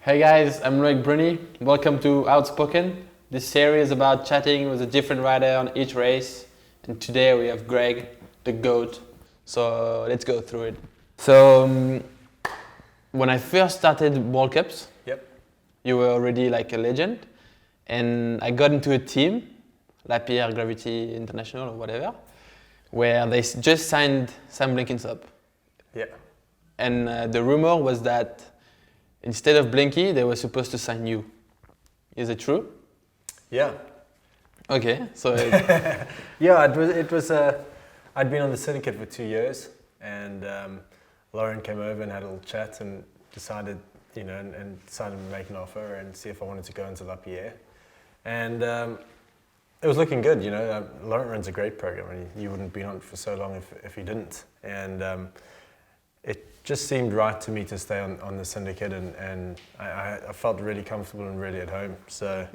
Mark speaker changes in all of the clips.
Speaker 1: Hey guys, I'm Loic Bruni. Welcome to Outspoken. This series is about chatting with a different rider on each race. And today we have Greg, the GOAT. So let's go through it. So when I first started World Cups, you were already like a legend. And I got into a team, Lapierre Gravity International or whatever, where they just signed Sam Blenkinsop.
Speaker 2: Yeah.
Speaker 1: And the rumor was that instead of Blinky, they were supposed to sign you. Is it true?
Speaker 2: Yeah.
Speaker 1: Okay, so
Speaker 2: yeah, it was. I'd been on the syndicate for 2 years, and Lauren came over and had a little chat and decided, and decided to make an offer and see if I wanted to go into Lapierre. And it was looking good, Lauren runs a great program, and you wouldn't be on it for so long if he didn't. And it just seemed right to me to stay on the syndicate, and I felt really comfortable and really at home. So,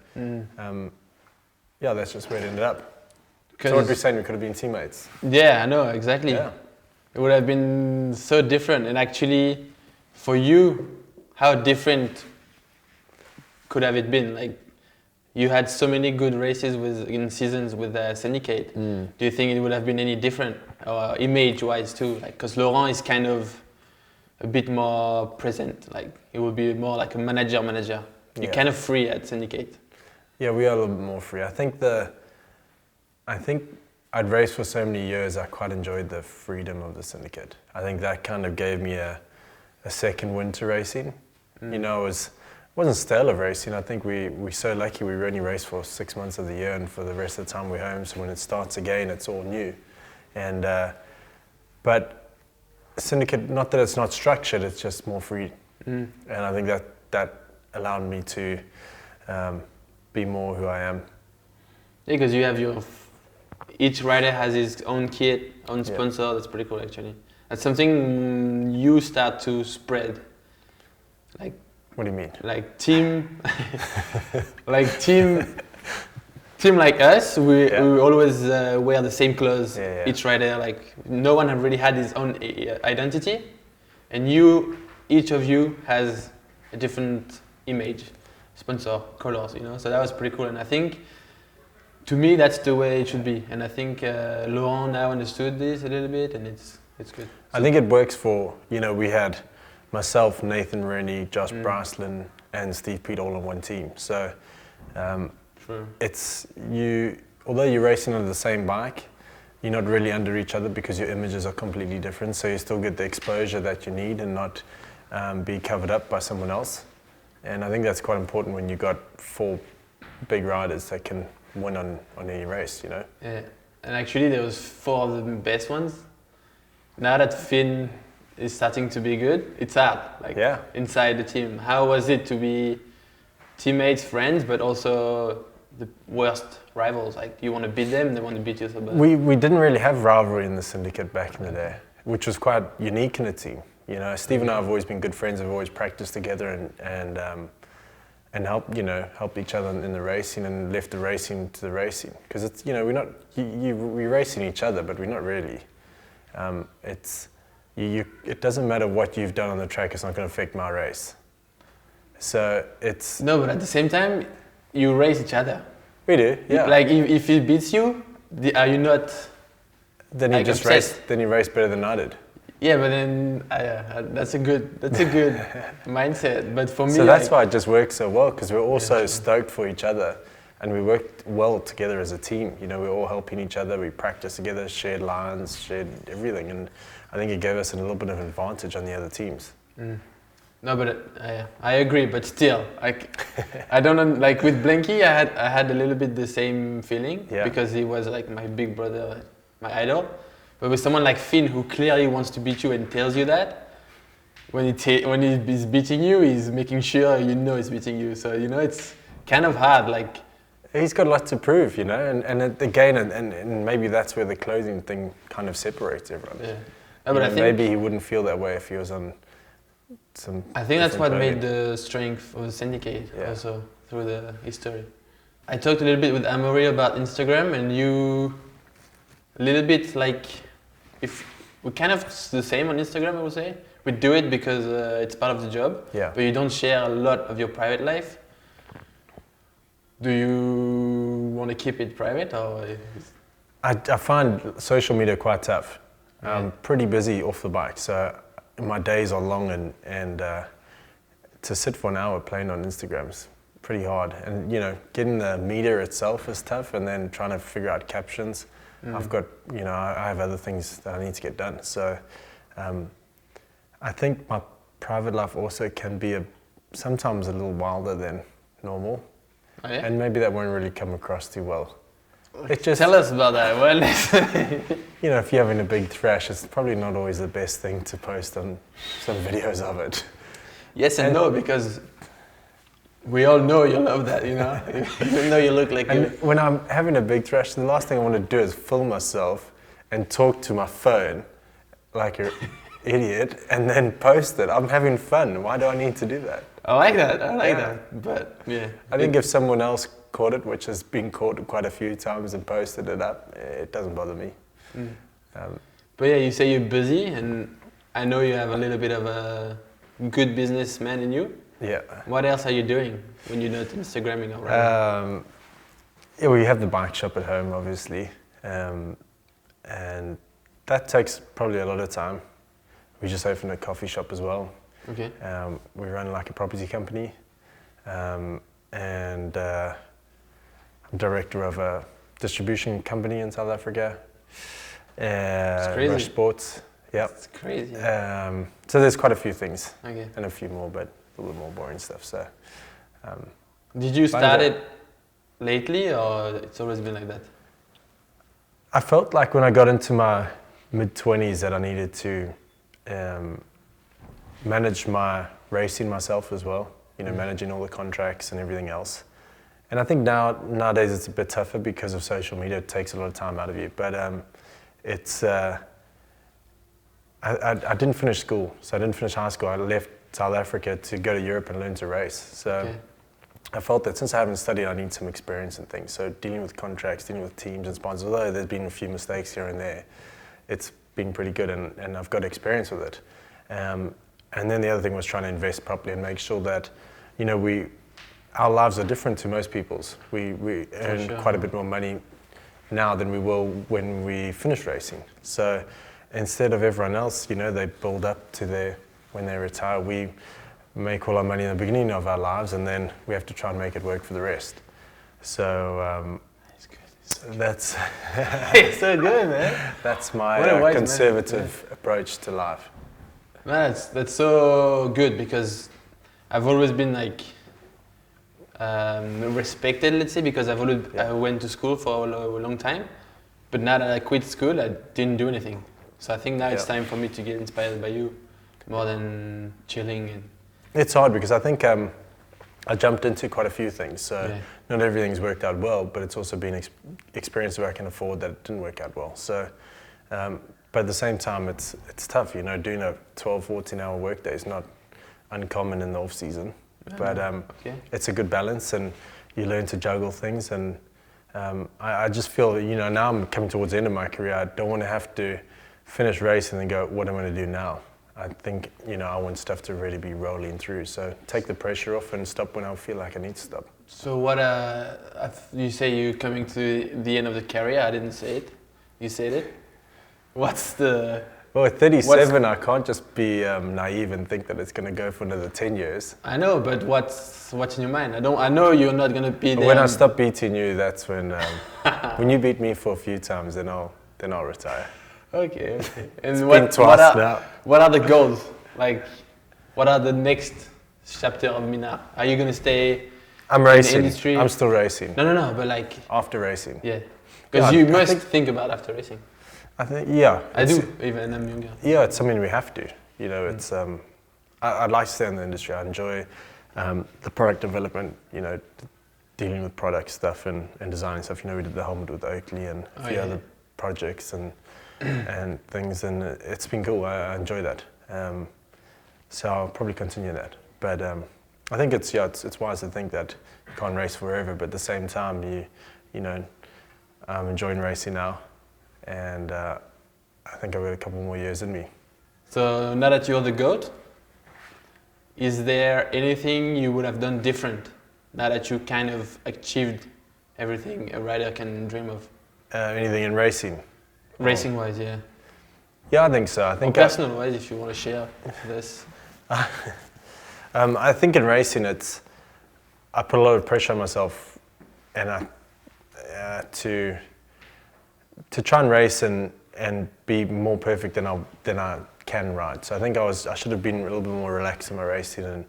Speaker 2: yeah, that's just where it ended up. So what we're saying, we could have been teammates.
Speaker 1: Yeah, I know, exactly.
Speaker 2: Yeah.
Speaker 1: It would have been so different. And actually, for you, how different could have it been? Like, you had so many good races in seasons with the syndicate. Do you think it would have been any different, or image-wise too? Like, because Laurent is kind of a bit more present. Like, it would be more like a manager. You're kind of free at syndicate.
Speaker 2: Yeah, we are a little bit more free. I think I'd raced for so many years. I quite enjoyed the freedom of the syndicate. I think that kind of gave me a second wind to racing. It wasn't stale of racing. I think we're so lucky we only race for 6 months of the year, and for the rest of the time we're home. So when it starts again, it's all new. And but syndicate, not that it's not structured, it's just more free. And I think that allowed me to be more who I am.
Speaker 1: Yeah, because you have each rider has his own kit, own sponsor. That's pretty cool, actually. That's something you start to spread. Like,
Speaker 2: what do you mean?
Speaker 1: Like team, team like us. We always wear the same clothes. Each rider, like, no one really had his own identity, and each of you has a different image, sponsor, colors. So that was pretty cool, and I think, to me, that's the way it should be. And I think Laurent now understood this a little bit, and it's good.
Speaker 2: I think it works for, we had myself, Nathan, Rennie, Josh Bryceland, and Steve Peat all on one team. So it's although you're racing on the same bike, you're not really under each other because your images are completely different. So you still get the exposure that you need and not be covered up by someone else. And I think that's quite important when you got 4 big riders that can win on any race,
Speaker 1: Yeah, and actually there was 4 of the best ones. Now that Finn is starting to be good, it's hard, inside the team. How was it to be teammates, friends, but also the worst rivals? Like, you want to beat them, they want to beat you so bad.
Speaker 2: We didn't really have rivalry in the syndicate back in the day, which was quite unique in a team. Steve and I have always been good friends. We've always practiced together and help each other in the racing, and left the racing to the racing. Because it's, we're not, we're racing each other, but we're not really. It doesn't matter what you've done on the track, it's not going to affect my race. So it's...
Speaker 1: No, but at the same time, you race each other.
Speaker 2: We do, yeah.
Speaker 1: Like, if he beats you, are you not...
Speaker 2: Then he just raced better than I did.
Speaker 1: Yeah, but then that's a good mindset. But for me,
Speaker 2: so that's why it just works so well, because we're all so stoked for each other, and we worked well together as a team. We're all helping each other. We practiced together, shared lines, shared everything, and I think it gave us a little bit of an advantage on the other teams.
Speaker 1: No, but I agree. But still, I don't know. Like with Blinky, I had a little bit the same feeling because he was like my big brother, my idol. But with someone like Finn, who clearly wants to beat you and tells you that, when he's beating you, he's making sure he's beating you. So it's kind of hard. Like,
Speaker 2: he's got a lot to prove, and again, and maybe that's where the clothing thing kind of separates everyone.
Speaker 1: Yeah, but I think
Speaker 2: maybe he wouldn't feel that way if he was on some.
Speaker 1: I think that's what made the strength of the syndicate also through the history. I talked a little bit with Amaury about Instagram, and you a little bit like, if we're kind of the same on Instagram, I would say. we do it because it's part of the job.
Speaker 2: Yeah.
Speaker 1: But you don't share a lot of your private life. Do you want to keep it private or?
Speaker 2: I find social media quite tough.
Speaker 1: Yeah.
Speaker 2: I'm pretty busy off the bike, so my days are long, and to sit for an hour playing on Instagram's pretty hard. And getting the media itself is tough, and then trying to figure out captions. I've got, I have other things that I need to get done. So I think my private life also can be sometimes a little wilder than normal.
Speaker 1: Oh, yeah?
Speaker 2: And maybe that won't really come across too well.
Speaker 1: Tell us about that. Well,
Speaker 2: if you're having a big thrash, it's probably not always the best thing to post on some videos of it.
Speaker 1: Yes and no, because we all know you love that, even though you look like
Speaker 2: And when I'm having a big thrash, the last thing I want to do is film myself and talk to my phone like an idiot and then post it. I'm having fun. Why do I need to do that?
Speaker 1: I like that. But yeah.
Speaker 2: I think if someone else caught it, which has been caught quite a few times and posted it up, it doesn't bother me.
Speaker 1: But yeah, you say you're busy, and I know you have a little bit of a good businessman in you.
Speaker 2: Yeah.
Speaker 1: What else are you doing when you're not Instagramming or writing?
Speaker 2: We have the bike shop at home, obviously, and that takes probably a lot of time. We just opened a coffee shop as well.
Speaker 1: Okay.
Speaker 2: We run like a property company, and I'm director of a distribution company in South Africa.
Speaker 1: It's crazy.
Speaker 2: Rush Sports. Yep.
Speaker 1: It's crazy.
Speaker 2: So there's quite a few things,
Speaker 1: Okay.
Speaker 2: and a few more, but a little more boring stuff. So.
Speaker 1: Did you start it lately, or it's always been like that?
Speaker 2: I felt like when I got into my mid-20s that I needed to manage my racing myself as well, managing all the contracts and everything else. And I think nowadays it's a bit tougher because of social media. It takes a lot of time out of you. But I didn't finish school, so I didn't finish high school. I left South Africa to go to Europe and learn to race. So
Speaker 1: Okay.
Speaker 2: I felt that since I haven't studied, I need some experience in things. So dealing with contracts, dealing with teams and sponsors, although there's been a few mistakes here and there, it's been pretty good, and I've got experience with it. And then the other thing was trying to invest properly and make sure that, our lives are different to most people's. We earn quite a bit more money now than we will when we finish racing. So instead of everyone else, they build up to when they retire, we make all our money in the beginning of our lives, and then we have to try and make it work for the rest. So that's
Speaker 1: It's so good, man.
Speaker 2: that's my
Speaker 1: What a wise
Speaker 2: conservative approach to life.
Speaker 1: Man, that's so good, because I've always been like respected, let's say, because I went to school for a long time, but now that I quit school, I didn't do anything. So I think now it's time for me to get inspired by you more than chilling. And
Speaker 2: It's hard because I think I jumped into quite a few things, so not everything's worked out well, but it's also been experience where I can afford that it didn't work out well. So, but at the same time, it's tough, doing a 12, 14-hour workday is not uncommon in the off season, but it's a good balance, and you learn to juggle things. And I just feel, now I'm coming towards the end of my career, I don't want to have to finish racing and go, what am I going to do now? I think, I want stuff to really be rolling through. So take the pressure off and stop when I feel like I need to stop.
Speaker 1: so what, you say you're coming to the end of the career, I didn't say it, you said it. What's the...
Speaker 2: Well, at 37, I can't just be naive and think that it's going to go for another 10 years.
Speaker 1: I know, but what's in your mind? I know you're not going to be there.
Speaker 2: When I stop beating you, that's when when you beat me for a few times, then I'll retire.
Speaker 1: Okay. And
Speaker 2: what
Speaker 1: are the goals? Like, what are the next chapter of Minnaar? Are you going to stay
Speaker 2: I'm
Speaker 1: in
Speaker 2: racing.
Speaker 1: the industry?
Speaker 2: I'm still racing.
Speaker 1: No, but like...
Speaker 2: After racing.
Speaker 1: Yeah. Because you must think about after racing.
Speaker 2: I think, yeah.
Speaker 1: I do, even I'm younger.
Speaker 2: Yeah, it's something we have to. It's I'd like to stay in the industry. I enjoy the product development, dealing with product stuff and designing stuff. We did the helmet with Oakley and a few other projects and things, and it's been cool. I enjoy that. So I'll probably continue that. But I think it's wise to think that you can't race forever, but at the same time, I'm enjoying racing now, and I think I've got a couple more years in me.
Speaker 1: So now that you're the GOAT, is there anything you would have done different now that you kind of achieved everything a rider can dream of?
Speaker 2: Anything in racing?
Speaker 1: Racing-wise, yeah.
Speaker 2: Yeah, I think so. I think
Speaker 1: personal-wise, if you want to share this.
Speaker 2: I think in racing, I put a lot of pressure on myself, and to try and race and be more perfect than I can ride. So I think I should have been a little bit more relaxed in my racing,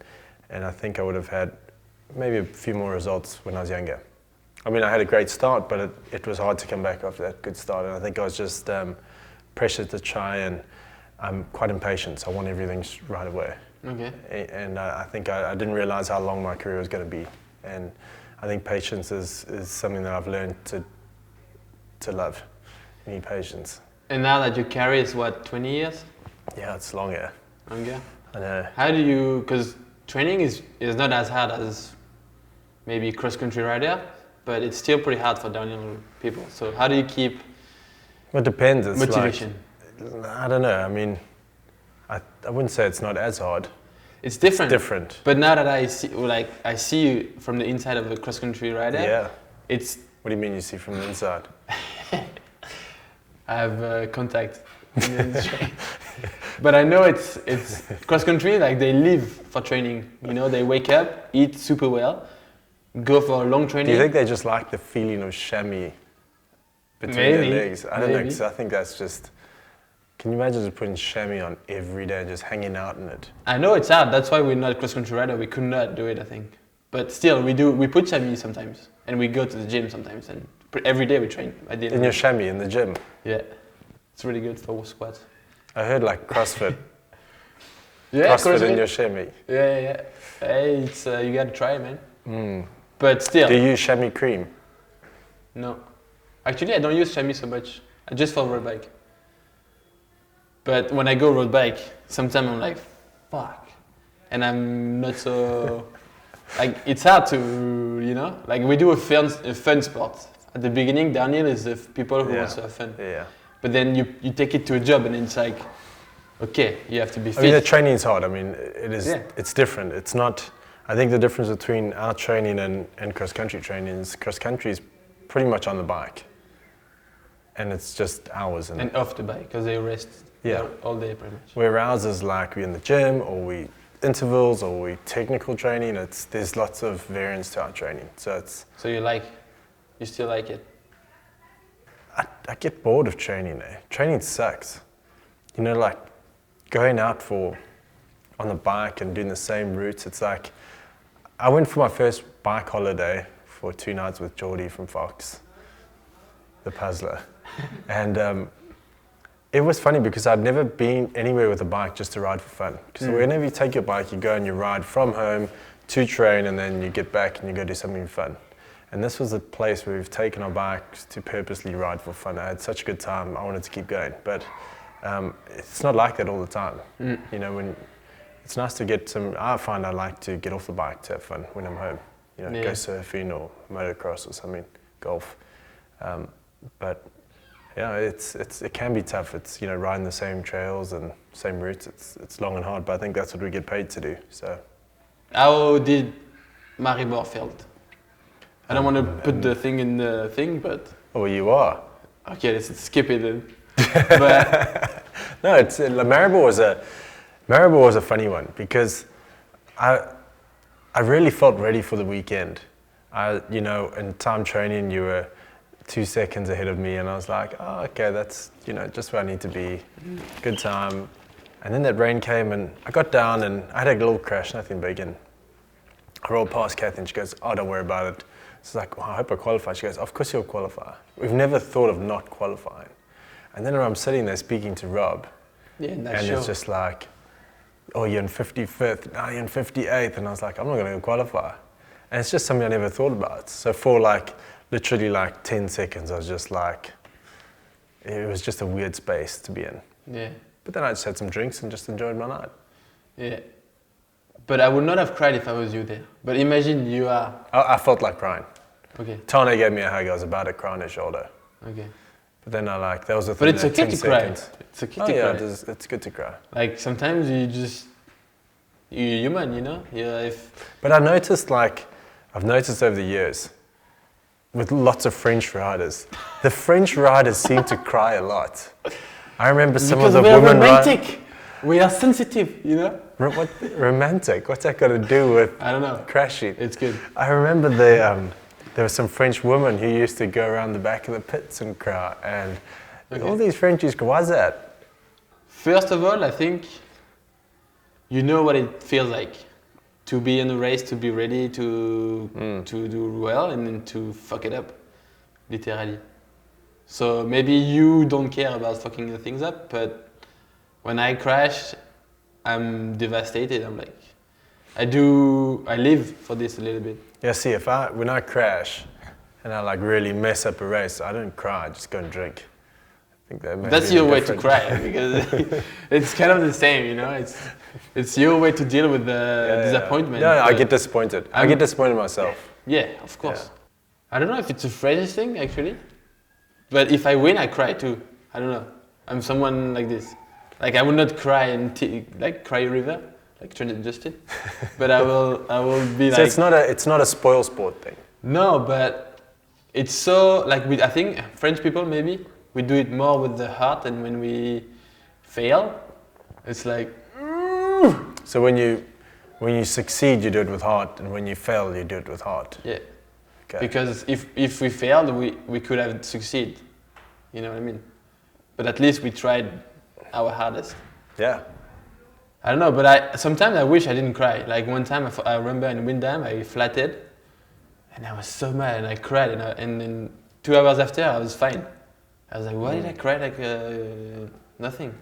Speaker 2: and I think I would have had maybe a few more results when I was younger. I mean, I had a great start, but it was hard to come back after that good start, and I think I was just pressured to try, and I'm quite impatient, so I want everything right away.
Speaker 1: Okay.
Speaker 2: And I think I didn't realize how long my career was going to be, and I think patience is something that I've learned to love. You need patience.
Speaker 1: And now that you carry is what, 20 years?
Speaker 2: Yeah, it's longer.
Speaker 1: Longer?
Speaker 2: I know.
Speaker 1: How do you, because training is not as hard as maybe cross-country rider, but it's still pretty hard for downhill people. So how do you keep
Speaker 2: Well, it depends. It's
Speaker 1: motivation?
Speaker 2: I don't know. I mean, I wouldn't say it's not as hard.
Speaker 1: It's different.
Speaker 2: It's different.
Speaker 1: But now that I see you from the inside of a cross-country rider,
Speaker 2: Yeah.
Speaker 1: it's...
Speaker 2: What do you mean you see from the inside?
Speaker 1: I have contact in the industry. But I know it's cross-country, like they live for training. You know, they wake up, eat super well, go for a long training.
Speaker 2: Do you think they just like the feeling of chamois between their legs? I don't know, 'cause I think that's just... Can you imagine just putting chamois on every day and just hanging out in it?
Speaker 1: I know it's hard, that's why we're not cross-country rider, we could not do it, I think. But still, we put chamois sometimes, and we go to the gym sometimes, and every day we train.
Speaker 2: In your chamois, in the gym?
Speaker 1: Yeah, it's really good for squats.
Speaker 2: I heard like CrossFit.
Speaker 1: Yeah,
Speaker 2: CrossFit in your chamois.
Speaker 1: Yeah. Hey, it's you gotta try, man. But still.
Speaker 2: Do you use chamois cream?
Speaker 1: No. Actually, I don't use chamois so much. I just for road bike. But when I go road bike, sometimes I'm like, fuck. And I'm not so... like, it's hard to, you know? Like, we do a fun sport. At the beginning, downhill is the people who want to have fun.
Speaker 2: Yeah.
Speaker 1: But then you take it to a job, and it's like, okay, you have to be fit.
Speaker 2: I mean, the training is hard. I mean, it's different. It's not... I think the difference between our training and cross-country training is cross-country is pretty much on the bike. And it's just hours.
Speaker 1: And off the bike, because they rest all day pretty much.
Speaker 2: Where ours is like we're in the gym, or we intervals, or we technical training. There's lots of variance to our training. So you still like it? I get bored of training there. Training sucks. You know, like going out on the bike and doing the same routes. It's like, I went for my first bike holiday for 2 nights with Geordie from Fox, the puzzler. And it was funny because I'd never been anywhere with a bike just to ride for fun. Because whenever you take your bike, you go and you ride from home to train, and then you get back and you go do something fun. And this was a place where we've taken our bikes to purposely ride for fun. I had such a good time, I wanted to keep going. But it's not like that all the time. You know, it's nice to get I find I like to get off the bike to have fun when I'm home. You know, go surfing or motocross or something, golf. But yeah, it can be tough. It's, you know, riding the same trails and same routes. It's long and hard, but I think that's what we get paid to do. So,
Speaker 1: how did Maribor felt? I don't want to put the thing in the thing, but...
Speaker 2: Oh, you are?
Speaker 1: Okay, let's skip it then. But
Speaker 2: no, Maribor was a funny one because I really felt ready for the weekend. You know, in time training, you were 2 seconds ahead of me, and I was like, oh, okay, that's, you know, just where I need to be. Good time. And then that rain came, and I got down, and I had a little crash, nothing big, and I rolled past Kathy, and she goes, oh, don't worry about it. It's like, well, I hope I qualify. She goes, of course you'll qualify. We've never thought of not qualifying. And then I'm sitting there speaking to Rob, and it's just like, oh, you're in 55th, now you're in 58th, and I was like, I'm not going to qualify. And it's just something I never thought about. So for literally 10 seconds, I was just like, it was just a weird space to be in.
Speaker 1: Yeah.
Speaker 2: But then I just had some drinks and just enjoyed my night.
Speaker 1: Yeah. But I would not have cried if I was you there. But imagine you are...
Speaker 2: I felt like crying.
Speaker 1: Okay.
Speaker 2: Tane gave me a hug, I was about to cry on her shoulder.
Speaker 1: Okay.
Speaker 2: then I like, that was the
Speaker 1: But
Speaker 2: thing.
Speaker 1: it's
Speaker 2: that
Speaker 1: okay
Speaker 2: 10
Speaker 1: to cry.
Speaker 2: seconds.
Speaker 1: It's okay
Speaker 2: Oh
Speaker 1: to
Speaker 2: yeah,
Speaker 1: cry.
Speaker 2: it's good to cry.
Speaker 1: Like sometimes you're human, you know?
Speaker 2: But I've noticed over the years, with lots of French riders, the French riders seem to cry a lot. I remember some
Speaker 1: because
Speaker 2: of the
Speaker 1: we are
Speaker 2: women
Speaker 1: romantic. We are sensitive, you know?
Speaker 2: What romantic? What's that got to do with
Speaker 1: I don't know.
Speaker 2: crashing?
Speaker 1: It's good.
Speaker 2: I remember there were some French women who used to go around the back of the pits and cry, and all these Frenchies. Why is that?
Speaker 1: First of all, I think you know what it feels like to be in a race, to be ready to do well, and then to fuck it up, literally. So maybe you don't care about fucking the things up, but when I crash, I'm devastated. I'm like, I live for this a little bit.
Speaker 2: Yeah, see, when I crash and I like really mess up a race, I don't cry, I just go and drink. I think
Speaker 1: that's your way to cry, because it's kind of the same, you know. It's your way to deal with the disappointment.
Speaker 2: Yeah. No, I get disappointed. I get disappointed myself.
Speaker 1: Yeah, of course. Yeah. I don't know if it's a French thing actually, but if I win, I cry too. I don't know. I'm someone like this. Like I would not cry and cry a river, like Trent Justin, but I will be
Speaker 2: so
Speaker 1: like.
Speaker 2: So it's not a spoil sport thing.
Speaker 1: No, but it's so like I think French people maybe we do it more with the heart, and when we fail, it's like.
Speaker 2: So when you succeed, you do it with heart, and when you fail, you do it with heart.
Speaker 1: Yeah.
Speaker 2: Okay.
Speaker 1: Because if we failed, we could have succeeded. You know what I mean? But at least we tried our hardest.
Speaker 2: Yeah.
Speaker 1: I don't know, but sometimes I wish I didn't cry. Like one time, I remember in Windham, I flatted, and I was so mad, and I cried, and then 2 hours after, I was fine. I was like, why did I cry like nothing?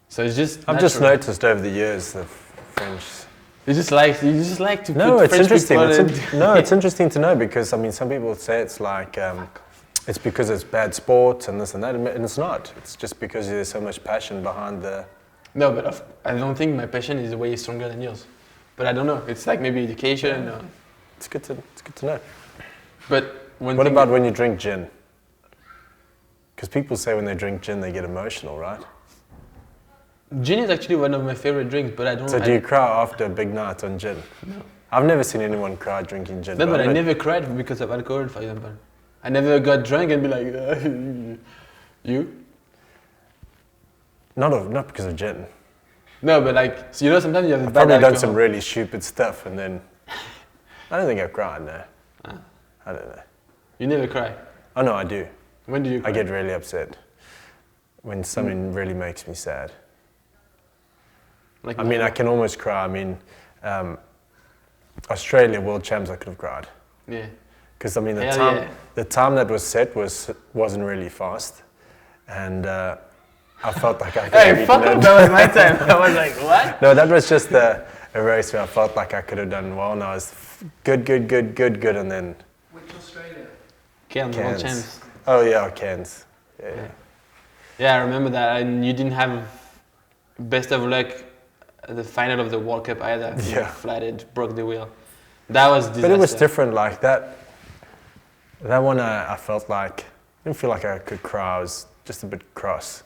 Speaker 1: So it's just.
Speaker 2: I've just noticed over the years the French.
Speaker 1: You just like to.
Speaker 2: No,
Speaker 1: put
Speaker 2: it's
Speaker 1: French
Speaker 2: interesting.
Speaker 1: people
Speaker 2: It's interesting to know, because I mean, some people say it's like it's because it's bad sport and this and that, and it's not. It's just because there's so much passion behind the.
Speaker 1: No, but I don't think my passion is way stronger than yours. But I don't know. It's like maybe education. Or...
Speaker 2: It's good to know.
Speaker 1: But
Speaker 2: what about when you drink gin? Because people say when they drink gin they get emotional, right?
Speaker 1: Gin is actually one of my favorite drinks, but I don't.
Speaker 2: So do you cry after a big night on gin?
Speaker 1: No.
Speaker 2: I've never seen anyone cry drinking gin.
Speaker 1: No, but I never cried because of alcohol, for example. I never got drunk and be like, you?
Speaker 2: Not because of gin.
Speaker 1: No, but like, so you know, sometimes you have
Speaker 2: I've
Speaker 1: bad
Speaker 2: probably
Speaker 1: alcohol.
Speaker 2: done some really stupid stuff, and then I don't think I've cried. No, I don't know.
Speaker 1: You never cry?
Speaker 2: Oh no, I do.
Speaker 1: When do you cry?
Speaker 2: I get really upset when something really makes me sad.
Speaker 1: Like
Speaker 2: I mean, I can almost cry. I mean, Australia World Champs, I could have cried.
Speaker 1: Yeah.
Speaker 2: Because I mean, the time that was set wasn't really fast, and I felt like I could have
Speaker 1: Hey, fuck up! That was my time. I was like, what?
Speaker 2: No, that was just a race where I felt like I could have done well, and I was good, and then.
Speaker 3: Which Australia?
Speaker 1: Cairns, World Champs.
Speaker 2: Oh yeah, Cairns. Yeah.
Speaker 1: Yeah, I remember that, and you didn't have best of luck at the final of the World Cup either.
Speaker 2: Yeah.
Speaker 1: You flatted, broke the wheel. That was disaster.
Speaker 2: But it was different, like that. That one, I felt like I didn't feel like I could cry. I was just a bit cross.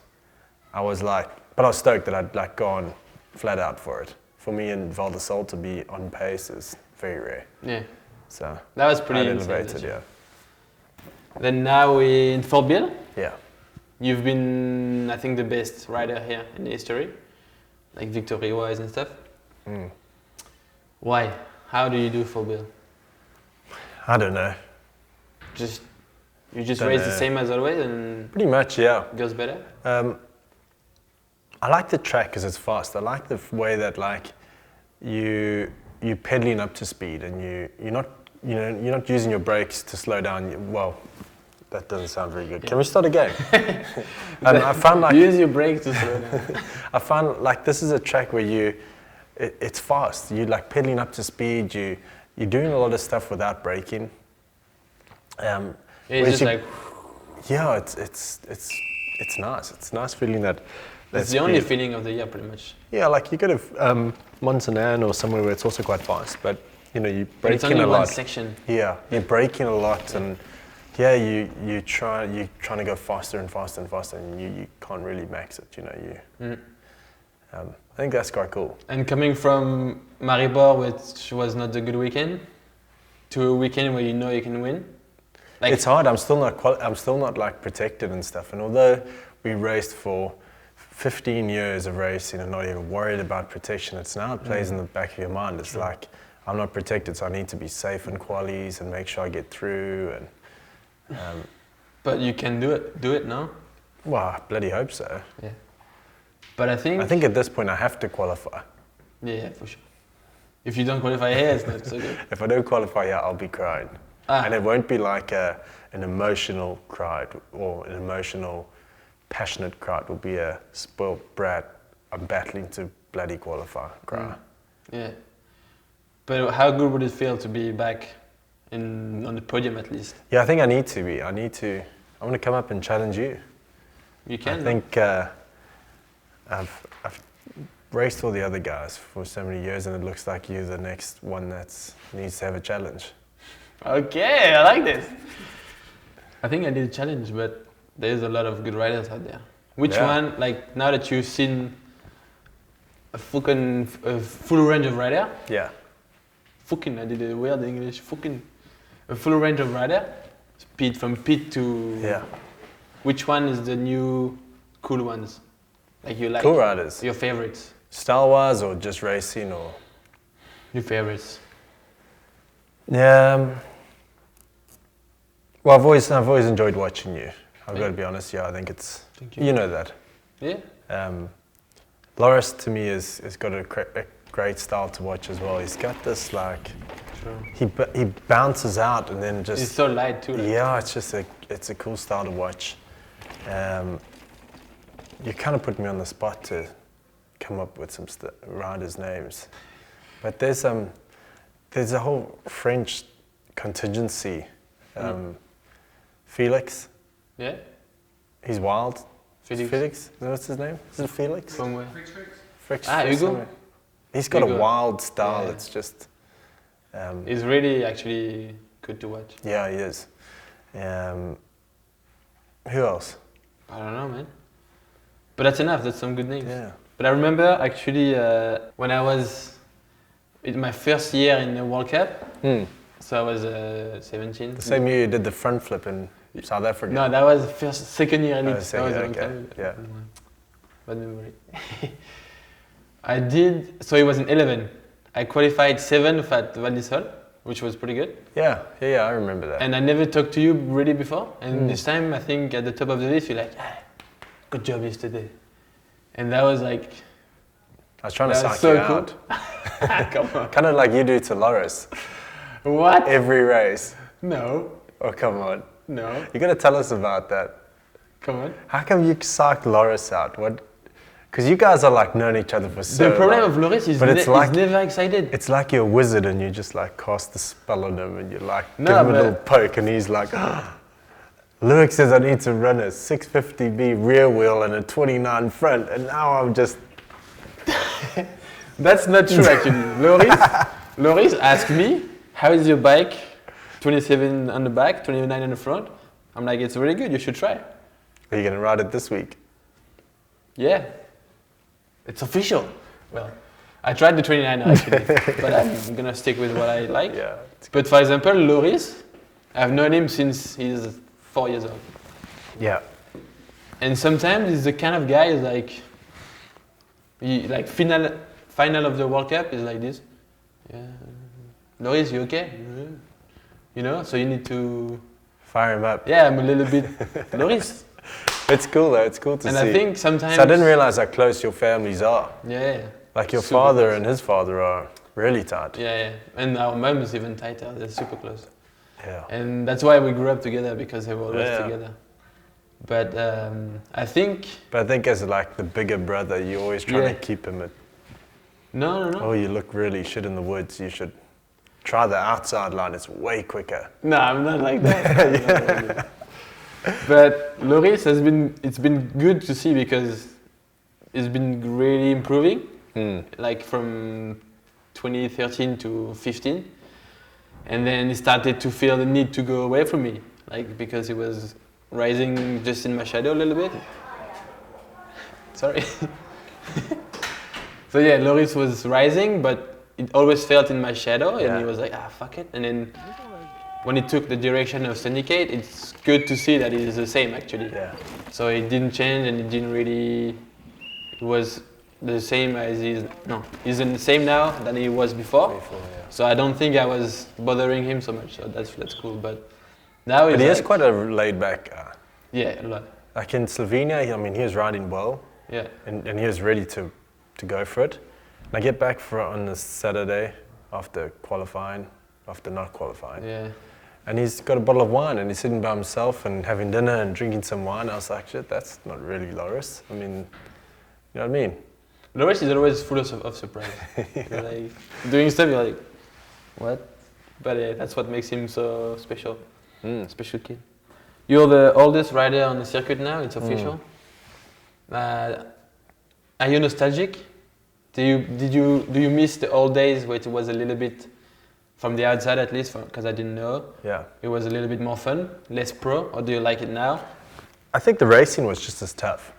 Speaker 2: I was like, but I was stoked that I'd like gone flat out for it. For me in Val de Sol to be on pace is very rare.
Speaker 1: Yeah.
Speaker 2: So
Speaker 1: that was pretty
Speaker 2: elevated, yeah.
Speaker 1: Then now in Fort Bill.
Speaker 2: Yeah.
Speaker 1: You've been, I think, the best rider here in history, like victory-wise and stuff.
Speaker 2: Mm.
Speaker 1: Why? How do you do Fort Bill?
Speaker 2: I don't know.
Speaker 1: You just race the same as always and
Speaker 2: pretty much, yeah.
Speaker 1: It goes better?
Speaker 2: I like the track because it's fast. I like the way that like you're pedaling up to speed and you're not using your brakes to slow down. Well, that doesn't sound very good. Yeah. Can we start again? I found like
Speaker 1: use your brakes to slow down.
Speaker 2: I found like this is a track where it's fast. You're like pedaling up to speed. You're doing a lot of stuff without braking.
Speaker 1: It's just like.
Speaker 2: Yeah, it's nice. It's nice feeling that.
Speaker 1: That's the only feeling of the year, pretty much.
Speaker 2: Yeah, like you go to Montanan or somewhere where it's also quite fast, but you know you're braking
Speaker 1: it's only
Speaker 2: a lot.
Speaker 1: one section.
Speaker 2: Yeah, you're braking a lot, and yeah, you're trying to go faster and faster and faster, and you can't really max it. I think that's quite cool.
Speaker 1: And coming from Maribor, which was not a good weekend, to a weekend where you can win. Like,
Speaker 2: it's hard. I'm still not like protected and stuff. And although we raced for 15 years of racing and not even worried about protection, it plays in the back of your mind. It's like, I'm not protected, so I need to be safe in qualies and make sure I get through. And
Speaker 1: but you can do it now?
Speaker 2: Well, I bloody hope so.
Speaker 1: Yeah. But I think
Speaker 2: at this point I have to qualify.
Speaker 1: Yeah, for sure. If you don't qualify here, it's not so good.
Speaker 2: If I don't qualify here, I'll be crying. And it won't be like an emotional cry or an emotional, passionate cry. It will be a spoiled brat, I'm battling to bloody qualify cry.
Speaker 1: Yeah. But how good would it feel to be back on the podium at least?
Speaker 2: Yeah, I think I need to be. I want to come up and challenge you.
Speaker 1: You can.
Speaker 2: I think I've raced all the other guys for so many years, and it looks like you're the next one that needs to have a challenge.
Speaker 1: Okay, I like this. I think I did a challenge, but there's a lot of good riders out there. Which one, like now that you've seen a full range of rider?
Speaker 2: Yeah.
Speaker 1: I did a weird English. A full range of rider. From Peat to...
Speaker 2: Yeah.
Speaker 1: Which one is the new cool ones? Like you like?
Speaker 2: Cool riders.
Speaker 1: Your favorites?
Speaker 2: Style-wise or just racing or?
Speaker 1: Your favorites?
Speaker 2: Yeah. Well, I've always enjoyed watching you. I've got to be honest. Yeah, I think it's.
Speaker 1: Thank you.
Speaker 2: You know that.
Speaker 1: Yeah.
Speaker 2: Loris to me has got a great style to watch as well. He's got this like.
Speaker 1: True.
Speaker 2: He bounces out and then just.
Speaker 1: He's so light too.
Speaker 2: Yeah, it's a cool style to watch. You kind of put me on the spot to come up with some riders' names, but there's a whole French contingency. Felix.
Speaker 1: Yeah.
Speaker 2: He's wild.
Speaker 1: Felix.
Speaker 2: What's his name? Is it Felix?
Speaker 1: From where?
Speaker 2: Frix.
Speaker 1: Hugo.
Speaker 2: He's got
Speaker 1: Hugo.
Speaker 2: a wild style.
Speaker 1: Yeah.
Speaker 2: It's just.
Speaker 1: He's really actually good to watch.
Speaker 2: Yeah, he is. Who else?
Speaker 1: I don't know, man. But that's enough. That's some good names.
Speaker 2: Yeah.
Speaker 1: But I remember actually when I was in my first year in the World Cup. So I was 17.
Speaker 2: The same year you did the front flip in South Africa.
Speaker 1: No, that was second year in it. That was a long
Speaker 2: okay.
Speaker 1: time.
Speaker 2: Yeah.
Speaker 1: Bad memory. I did. So it was in 11. I qualified 7th at Val d'Isole, which was pretty good.
Speaker 2: Yeah, I remember that.
Speaker 1: And I never talked to you really before. And this time, I think at the top of the list, you're like, good job yesterday. And that was like.
Speaker 2: I was trying to psych
Speaker 1: so
Speaker 2: you
Speaker 1: cool.
Speaker 2: out.
Speaker 1: Come on.
Speaker 2: Kind of like you do to Loris.
Speaker 1: What?
Speaker 2: Every race.
Speaker 1: No.
Speaker 2: Oh, come on.
Speaker 1: No.
Speaker 2: You got to tell us about that.
Speaker 1: Come on.
Speaker 2: How come you psyched Loris out? What? Because you guys are like known each other for so long.
Speaker 1: The problem of Loris is he's never excited.
Speaker 2: It's like you're a wizard and you just like cast the spell on him and you like give
Speaker 1: No,
Speaker 2: him a little poke and he's like, Loic says I need to run a 650B rear wheel and a 29 front and now I'm just...
Speaker 1: That's not true actually. Loris asked me, how is your bike? 27 on the back, 29 on the front. I'm like, it's really good, you should try.
Speaker 2: Are you going to ride it this week?
Speaker 1: Yeah. It's official. Well, I tried the 29 actually, but I'm going to stick with what I like.
Speaker 2: Yeah.
Speaker 1: But for example, Loris, I've known him since he's 4 years old.
Speaker 2: Yeah.
Speaker 1: And sometimes he's the kind of guy who's like, final of the World Cup is like this. Yeah. Loris, you okay? You know, so you need to...
Speaker 2: Fire him up.
Speaker 1: Yeah, I'm a little bit... Loris.
Speaker 2: It's cool though, it's cool to see.
Speaker 1: And I think sometimes...
Speaker 2: So I didn't realize how close your families are.
Speaker 1: Yeah.
Speaker 2: Like your
Speaker 1: Super
Speaker 2: father
Speaker 1: close.
Speaker 2: and his father are really tight.
Speaker 1: Yeah. And our mum is even tighter, they're super close.
Speaker 2: Yeah.
Speaker 1: And that's why we grew up together, because they were always together. But I think
Speaker 2: as like the bigger brother, you always try to keep him at...
Speaker 1: No.
Speaker 2: Oh, you look really shit in the woods, you should try the outside line, it's way quicker.
Speaker 1: No, I'm not like that. But Loris it's been good to see because he's been really improving, like from 2013 to 15. And then he started to feel the need to go away from me. like because he was rising just in my shadow a little bit. Sorry. So yeah, Loris was rising, but it always felt in my shadow, and he was like, fuck it. And then when he took the direction of Syndicate, it's good to see that it is the same actually.
Speaker 2: Yeah.
Speaker 1: So it didn't change, and it didn't really. It was the same as he's in the same now than he was before. So I don't think I was bothering him so much. So that's cool. But now
Speaker 2: he is quite a laid back.
Speaker 1: Yeah, a lot.
Speaker 2: Like in Slovenia, he was riding well.
Speaker 1: Yeah.
Speaker 2: And he was ready to go for it. And I get back on the Saturday after not qualifying.
Speaker 1: Yeah.
Speaker 2: And he's got a bottle of wine and he's sitting by himself and having dinner and drinking some wine. I was like, shit, that's not really Loris. I mean, you know what I mean?
Speaker 1: Loris is always full of surprise. You're like doing stuff, you're like, what? But yeah, that's what makes him so special. Special kid. You're the oldest rider on the circuit now, it's official. Are you nostalgic? Do you miss the old days where it was a little bit, from the outside at least, because I didn't know, it was a little bit more fun, less pro, or do you like it now?
Speaker 2: I think the racing was just as tough.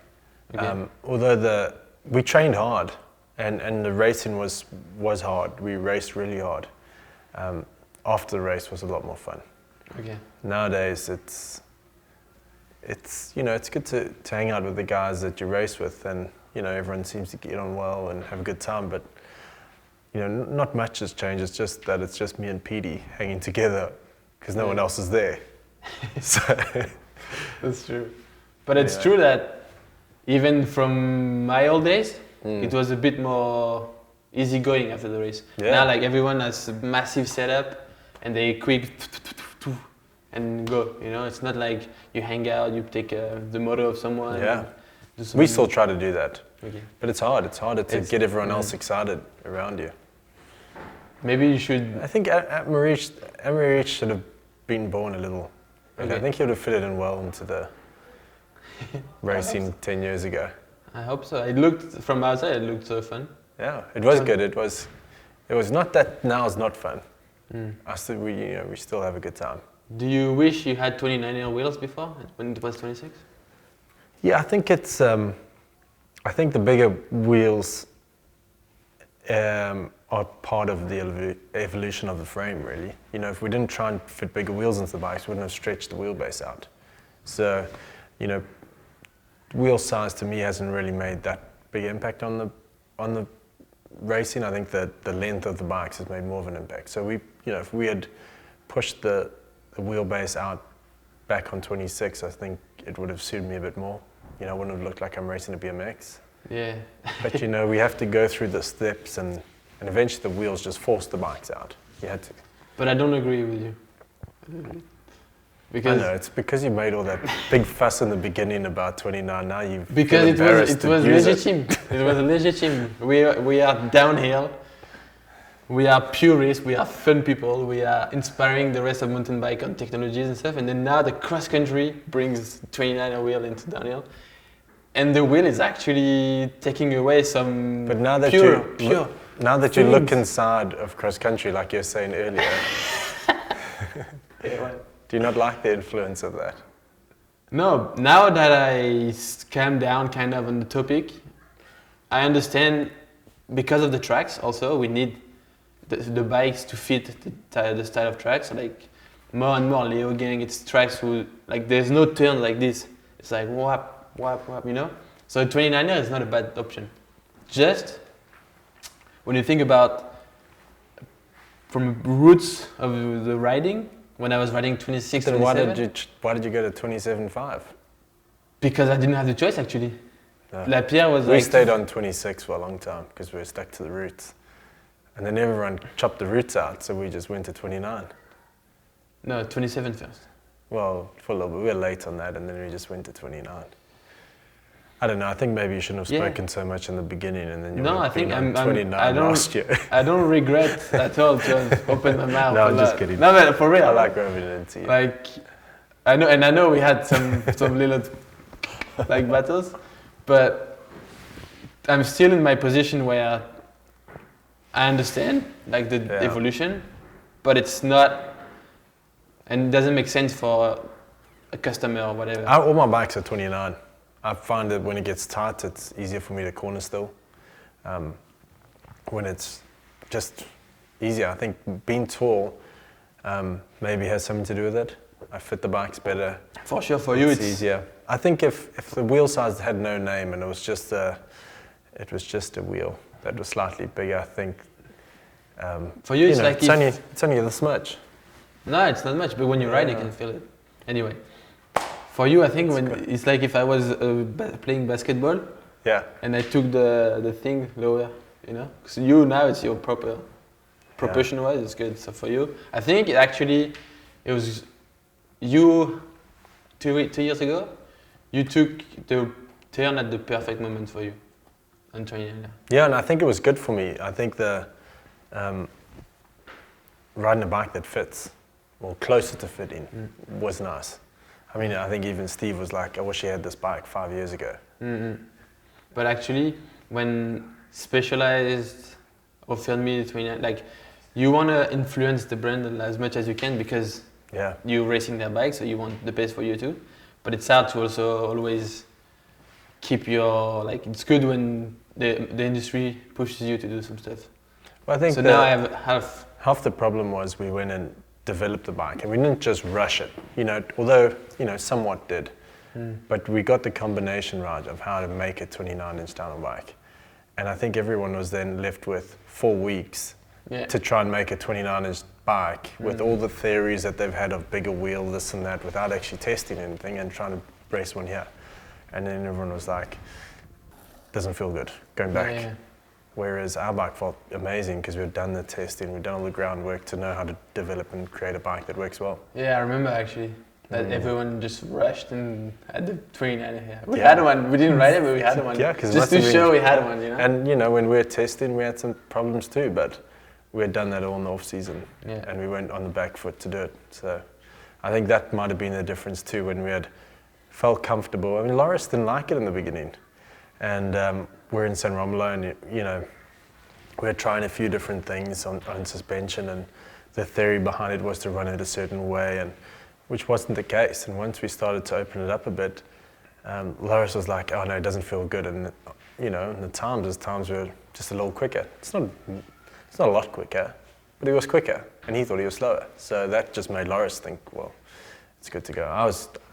Speaker 1: Okay.
Speaker 2: Although we trained hard and the racing was hard. We raced really hard. After the race was a lot more fun.
Speaker 1: Okay.
Speaker 2: Nowadays it's good to hang out with the guys that you race with, and everyone seems to get on well and have a good time, but not much has changed. It's just that it's just me and Petey hanging together because no one else is there. So
Speaker 1: that's true. But it's true that even from my old days, it was a bit more easygoing after the race. Now, like, everyone has a massive setup and they quick and go. It's not like you hang out, you take the motor of someone.
Speaker 2: Yeah. We still try to do that.
Speaker 1: Okay.
Speaker 2: But it's hard. It's harder to get everyone else excited around you.
Speaker 1: Maybe you should.
Speaker 2: I think Americh should have been born a little. Okay. I think he would have fitted in well into the racing 10 years ago.
Speaker 1: I hope so. It looked from outside. It looked so fun.
Speaker 2: Yeah, it was good. It was not that now is not fun. We still have a good time.
Speaker 1: Do you wish you had 29 wheels before when it was 26?
Speaker 2: Yeah, I think it's. I think the bigger wheels are part of the evolution of the frame, really. If we didn't try and fit bigger wheels into the bikes, we wouldn't have stretched the wheelbase out. So, wheel size to me hasn't really made that big impact on the racing. I think that the length of the bikes has made more of an impact. So if we had pushed the wheelbase out back on 26, I think it would have suited me a bit more. I wouldn't have looked like I'm racing a BMX.
Speaker 1: Yeah.
Speaker 2: But we have to go through the steps and eventually the wheels just force the bikes out. You had to.
Speaker 1: But I don't agree with you. Because
Speaker 2: I know, it's because you made all that big fuss in the beginning about 29. Now you
Speaker 1: because it was legitimate. It was legitimate. We are downhill. We are purists. We are fun people. We are inspiring the rest of mountain bike on technologies and stuff. And then now the cross country brings 29 wheel into downhill, and the wheel is actually taking away some.
Speaker 2: But now that now that you look inside of cross country, like you were saying earlier. Do you not like the influence of that?
Speaker 1: No, now that I calm down kind of on the topic, I understand because of the tracks also, we need the bikes to fit the style of tracks. So like more and more Leo gang, it's tracks who, like there's no turn like this. It's like whap, whap, whap, So 29er is not a bad option. Just when you think about from roots of the riding, when I was riding 26,
Speaker 2: then
Speaker 1: 27.
Speaker 2: why did you go to 27.5?
Speaker 1: Because I didn't have the choice actually.
Speaker 2: No.
Speaker 1: La Pierre was
Speaker 2: we
Speaker 1: like...
Speaker 2: stayed on 26 for a long time because we were stuck to the roots. And then everyone chopped the roots out, so we just went to 29.
Speaker 1: No, 27 first.
Speaker 2: Well, for a little bit. We were late on that, and then we just went to 29. I don't know, I think maybe you shouldn't have spoken so much in the beginning, and then you
Speaker 1: No, I think I'm
Speaker 2: 29 last year.
Speaker 1: I don't regret at all to have opened my mouth.
Speaker 2: No, I'm just kidding.
Speaker 1: No, but for real.
Speaker 2: I like rubbing it into you.
Speaker 1: Like, I know we had some little like battles, but I'm still in my position where I understand like the evolution, but it's not, and it doesn't make sense for a customer or whatever?
Speaker 2: All my bikes are 29. I find that when it gets tight, it's easier for me to corner still. When it's just easier, I think being tall maybe has something to do with it. I fit the bikes better.
Speaker 1: For sure, for you it's
Speaker 2: easier. I think if the wheel size had no name and it was just a wheel that was slightly bigger, I think.
Speaker 1: For you, it's like
Speaker 2: it's only this much.
Speaker 1: No, it's not much, but when you ride, you can feel it. Anyway, for you, I think it's like if I was playing basketball, and I took the thing lower, you know. So you now it's your proportion-wise, it's good. So for you, I think it was you 2 years ago. You took the turn at the perfect moment for you on training.
Speaker 2: Yeah, and I think it was good for me. I think the riding a bike that fits, or closer to fitting, was nice. I mean, I think even Steve was like, I wish he had this bike 5 years ago.
Speaker 1: Mm-hmm. But actually, when Specialized offered me the 29, like, you want to influence the brand as much as you can because you're racing their bike, so you want the best for you too. But it's hard to also always keep your, like, it's good when the industry pushes you to do some stuff.
Speaker 2: Well, I think
Speaker 1: so now I have
Speaker 2: half the problem was we went and developed the bike, and we didn't just rush it, you know, although, you know, somewhat did. But we got the combination right of how to make a 29-inch downhill bike. And I think everyone was then left with 4 weeks to try and make a 29-inch bike with all the theories that they've had of bigger wheel, this and that, without actually testing anything and trying to race one here. And then everyone was like, doesn't feel good, going back.
Speaker 1: Yeah.
Speaker 2: Whereas our bike felt amazing because we'd done the testing, we'd done all the groundwork to know how to develop and create a bike that works well.
Speaker 1: Yeah, I remember actually that everyone just rushed and had the 29 here. We had one, we didn't ride it, but we had one.
Speaker 2: Yeah, because
Speaker 1: just to show we had one, you know.
Speaker 2: And you know, when we were testing, we had some problems too, but we had done that all in the off season, and we went on the back foot to do it. So I think that might have been the difference too, when we had felt comfortable. I mean, Loris didn't like it in the beginning, and we're in San Romolo, and you know, we're trying a few different things on suspension, and the theory behind it was to run it a certain way, and which wasn't the case. And once we started to open it up a bit, Loris was like, "Oh no, it doesn't feel good." And you know, and there's times were just a little quicker. It's not a lot quicker, but he was quicker, and he thought he was slower. So that just made Loris think, well, it's good to go.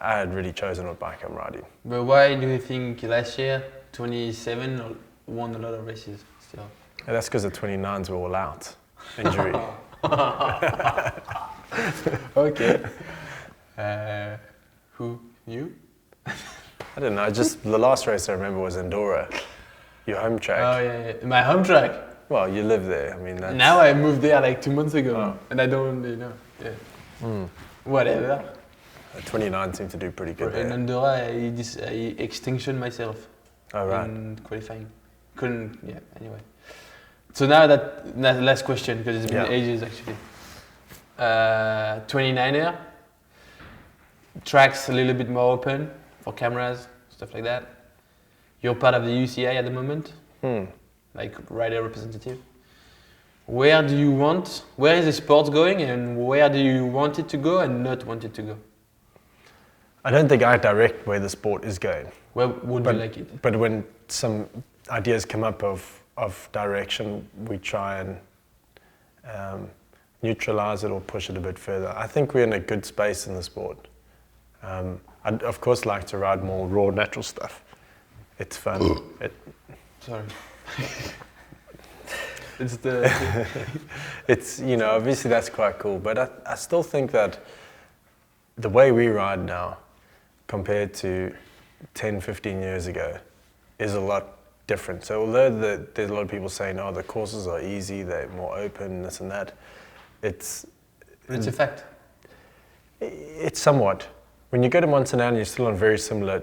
Speaker 2: I had really chosen what bike I'm riding.
Speaker 1: But why do you think last year 27 won a lot of races still?
Speaker 2: Yeah, that's because the 29s were all out. Injury.
Speaker 1: Okay. Who? You?
Speaker 2: I don't know. Just the last race I remember was Andorra, your home track.
Speaker 1: Oh yeah. My home track.
Speaker 2: Well, you live there. I mean, that's...
Speaker 1: Now I moved there like 2 months ago, and I don't, you know. Yeah. Whatever.
Speaker 2: 29 seemed to do pretty good there.
Speaker 1: In Andorra, I extinction myself.
Speaker 2: Oh right.
Speaker 1: In qualifying. Couldn't. Yeah. Anyway. So now that last question, because it's been ages actually. 29er. Tracks a little bit more open for cameras, stuff like that. You're part of the UCI at the moment, like rider representative. Where is the sport going, and where do you want it to go and not want it to go?
Speaker 2: I don't think I direct where the sport is going.
Speaker 1: Where would you like it?
Speaker 2: But when some ideas come up of direction, we try and neutralize it or push it a bit further. I think we're in a good space in the sport. I'd of course like to ride more raw, natural stuff. It's fun.
Speaker 1: Sorry.
Speaker 2: It's, you know, obviously that's quite cool, but I still think that the way we ride now compared to 10, 15 years ago is a lot different. So although there's a lot of people saying, oh, the courses are easy, they're more open, this and that, it's
Speaker 1: a fact.
Speaker 2: It's somewhat. When you go to Montanari, you're still on very similar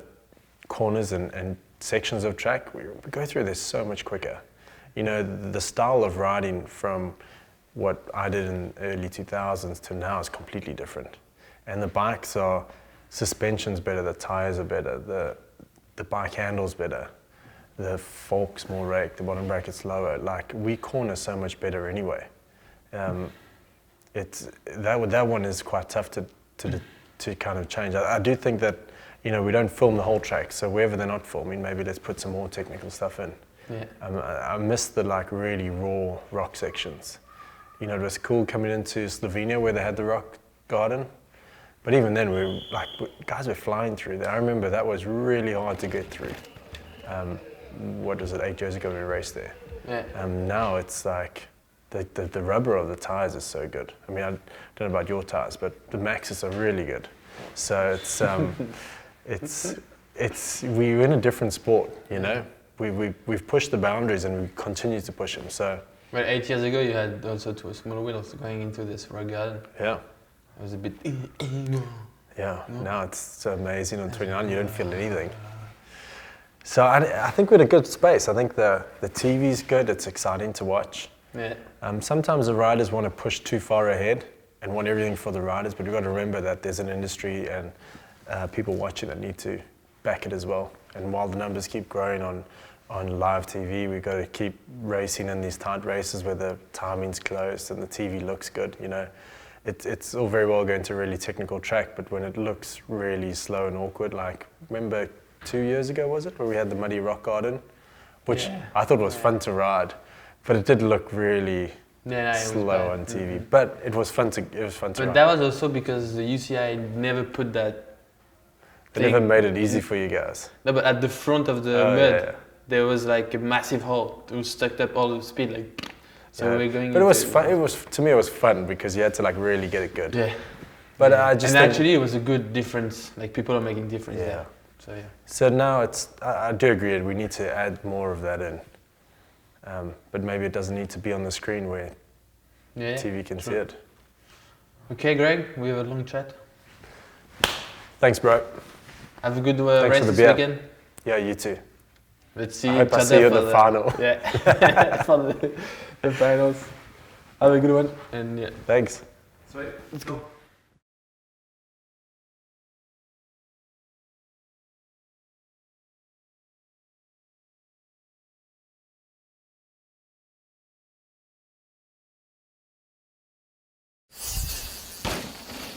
Speaker 2: corners and sections of track. We go through this so much quicker. You know, the style of riding from what I did in the early 2000s to now is completely different. And the bikes are, suspension's better, the tires are better, the bike handle's better, the fork's more raked, the bottom bracket's lower. Like, we corner so much better anyway. That one is quite tough to kind of change. I do think that, you know, we don't film the whole track, so wherever they're not filming, maybe let's put some more technical stuff in.
Speaker 1: Yeah.
Speaker 2: I miss the like really raw rock sections. You know, it was cool coming into Slovenia where they had the rock garden, but even then guys were flying through there. I remember that was really hard to get through. What was it, 8 years ago we raced there?
Speaker 1: Yeah.
Speaker 2: Now it's like the rubber of the tires is so good. I mean, I don't know about your tires, but the Maxes are really good. So we're in a different sport, you know. We've pushed the boundaries and we continue to push them. So.
Speaker 1: But 8 years ago, you had also 2 small wheels going into this rock garden.
Speaker 2: Yeah.
Speaker 1: It was a bit.
Speaker 2: Yeah. Now it's so amazing. On 29, you don't feel anything. So I think we're in a good space. I think the TV's good. It's exciting to watch.
Speaker 1: Yeah.
Speaker 2: Sometimes the riders want to push too far ahead and want everything for the riders, but we've got to remember that there's an industry and people watching that need to back it as well. And while the numbers keep growing on live TV, we've got to keep racing in these tight races where the timing's close and the TV looks good. You know, it's all very well going to a really technical track, but when it looks really slow and awkward, like remember 2 years ago was it, where we had the muddy rock garden, which I thought was fun to ride, but it did look really slow on TV. But it was fun to ride.
Speaker 1: But that was also because the UCI never put that.
Speaker 2: They never made it easy for you guys.
Speaker 1: No, but at the front of the mud, there was like a massive hole to sucked up all the speed, like. So we're going.
Speaker 2: But it was fun. It was, to me, it was fun because you had to like really get it good.
Speaker 1: Yeah.
Speaker 2: But I just.
Speaker 1: And actually, it was a good difference. Like people are making difference.
Speaker 2: Yeah.
Speaker 1: There. So yeah.
Speaker 2: So now it's. I do agree. We need to add more of that in. But maybe it doesn't need to be on the screen where TV can see it. Okay,
Speaker 1: Greg, we have a long chat.
Speaker 2: Thanks, bro.
Speaker 1: Have a good race this weekend.
Speaker 2: Yeah, you too.
Speaker 1: Let's see
Speaker 2: I hope I see you at the final.
Speaker 1: Yeah, for the finals. Have a good one. And yeah.
Speaker 2: Thanks.
Speaker 1: Sweet. Let's go.